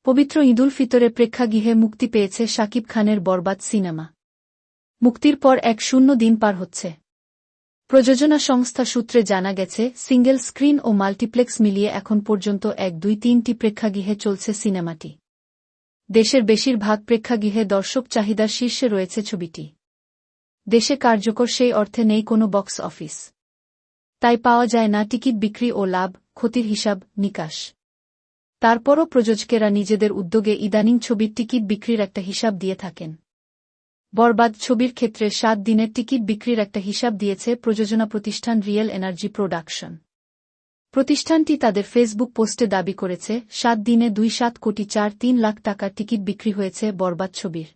পবিত্র ঈদুল ফিতরে প্রেক্ষাগৃহে মুক্তি পেয়েছে শাকিব খানের বরবাদ সিনেমা। মুক্তির পর ১০ দিন পার হচ্ছে। প্রযোজনা সংস্থা সূত্রে জানা গেছে, সিঙ্গেল স্ক্রিন ও মাল্টিপ্লেক্স মিলিয়ে এখন পর্যন্ত ১-২-৩টি প্রেক্ষাগৃহে চলছে সিনেমাটি। দেশের বেশিরভাগ প্রেক্ষাগৃহে দর্শক চাহিদার শীর্ষে রয়েছে ছবিটি। দেশে কার্যকর সেই অর্থে নেই কোনো বক্স অফিস। তাই পাওয়া যায় না টিকিট বিক্রি ও লাভ ক্ষতির হিসাব নিকাশ। তারপরও প্রযোজকেরা নিজেদের উদ্যোগে ইদানিং ছবির টিকিট বিক্রির একটা হিসাব দিয়ে থাকেন। বরবাদ ছবির ক্ষেত্রে ৭ দিনের টিকিট বিক্রির একটা হিসাব দিয়েছে প্রযোজনা প্রতিষ্ঠান রিয়েল এনার্জি প্রোডাকশন। প্রতিষ্ঠানটি তাদের ফেসবুক পোস্টে দাবি করেছে, ৭ দিনে ২.৭ লাখ টাকার টিকিট বিক্রি হয়েছে বরবাদ ছবির।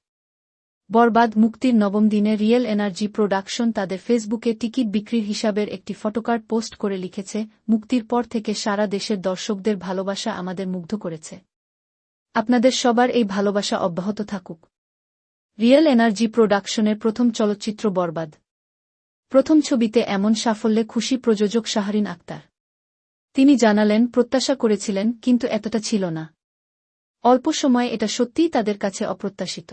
বরবাদ মুক্তির নবম দিনে রিয়েল এনার্জি প্রোডাকশন তাদের ফেসবুকে টিকিট বিক্রির হিসাবের একটি ফটোকার্ড পোস্ট করে লিখেছে, মুক্তির পর থেকে সারা দেশের দর্শকদের ভালোবাসা আমাদের মুগ্ধ করেছে। আপনাদের সবার এই ভালোবাসা অব্যাহত থাকুক। রিয়েল এনার্জি প্রোডাকশনের প্রথম চলচ্চিত্র বরবাদ। প্রথম ছবিতে এমন সাফল্যে খুশি প্রযোজক শাহরিন আক্তার। তিনি জানালেন, প্রত্যাশা করেছিলেন, কিন্তু এতটা ছিল না। অল্প সময়ে এটা সত্যিই তাদের কাছে অপ্রত্যাশিত।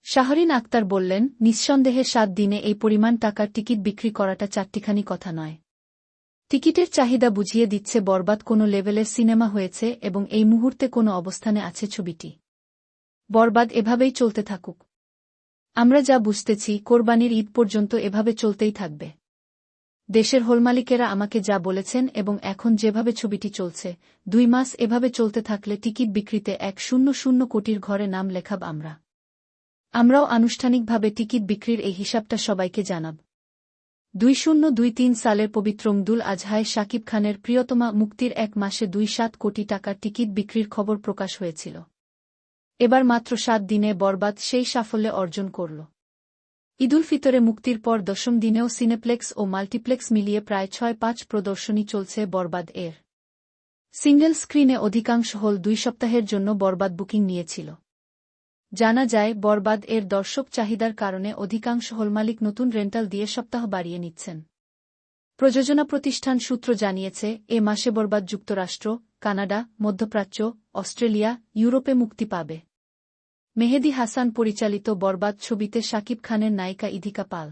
শাহরিন আক্তার বললেন, নিঃসন্দেহে ৭ দিনে এই পরিমাণ টাকার টিকিট বিক্রি করাটা চারটিখানি কথা নয়। টিকিটের চাহিদা বুঝিয়ে দিচ্ছে বরবাদ কোনো লেভেলের সিনেমা হয়েছে এবং এই মুহূর্তে কোনো অবস্থানে আছে ছবিটি। বরবাদ এভাবেই চলতে থাকুক। আমরা যা বুঝতেছি, কোরবানির ঈদ পর্যন্ত এভাবে চলতেই থাকবে। দেশের হলমালিকেরা আমাকে যা বলেছেন এবং এখন যেভাবে ছবিটি চলছে, ২ মাস এভাবে চলতে থাকলে টিকিট বিক্রিতে ১০০ কোটির ঘরে নাম লেখাব আমরা। আমরাও আনুষ্ঠানিকভাবে টিকিট বিক্রির এই হিসাবটা সবাইকে জানাব। ২০২৩ সালের পবিত্র ঈদুল আজহায় শাকিব খানের প্রিয়তমা মুক্তির ১ মাসে ২.৭ কোটি টাকার টিকিট বিক্রির খবর প্রকাশ হয়েছিল। এবার মাত্র ৭ দিনে বরবাদ সেই সাফল্য অর্জন করল। ঈদুল ফিতরে মুক্তির পর ১০ম দিনেও সিনেপ্লেক্স ও মাল্টিপ্লেক্স মিলিয়ে প্রায় ৬-৫ প্রদর্শনী চলছে বরবাদ এর। সিঙ্গেল স্ক্রিনে অধিকাংশ হল ২ সপ্তাহের জন্য বরবাদ বুকিং নিয়েছিল। জানা যায়, বরবাদ এর দর্শক চাহিদার কারণে অধিকাংশ হলমালিক নতুন রেন্টাল দিয়ে সপ্তাহ বাড়িয়ে নিচ্ছেন। প্রযোজনা প্রতিষ্ঠান সূত্র জানিয়েছে, এ মাসে বরবাদ যুক্তরাষ্ট্র, কানাডা, মধ্যপ্রাচ্য, অস্ট্রেলিয়া, ইউরোপে মুক্তি পাবে। মেহেদী হাসান পরিচালিত বরবাদ ছবিতে শাকিব খানের নায়িকা ইধিকা পাল।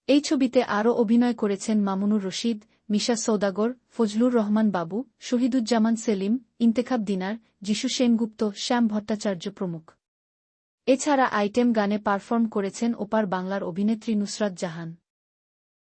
এই ছবিতে আরও অভিনয় করেছেন মামুনুর রশিদ, মিশা সওদাগর, ফজলুর রহমান বাবু, শহীদুজ্জামান সেলিম, ইন্তেখাব দিনার, যিশু সেনগুপ্ত, শ্যাম ভট্টাচার্য প্রমুখ। এছাড়া আইটেম গানে পারফর্ম করেছেন ওপার বাংলার অভিনেত্রী নুসরাত জাহান।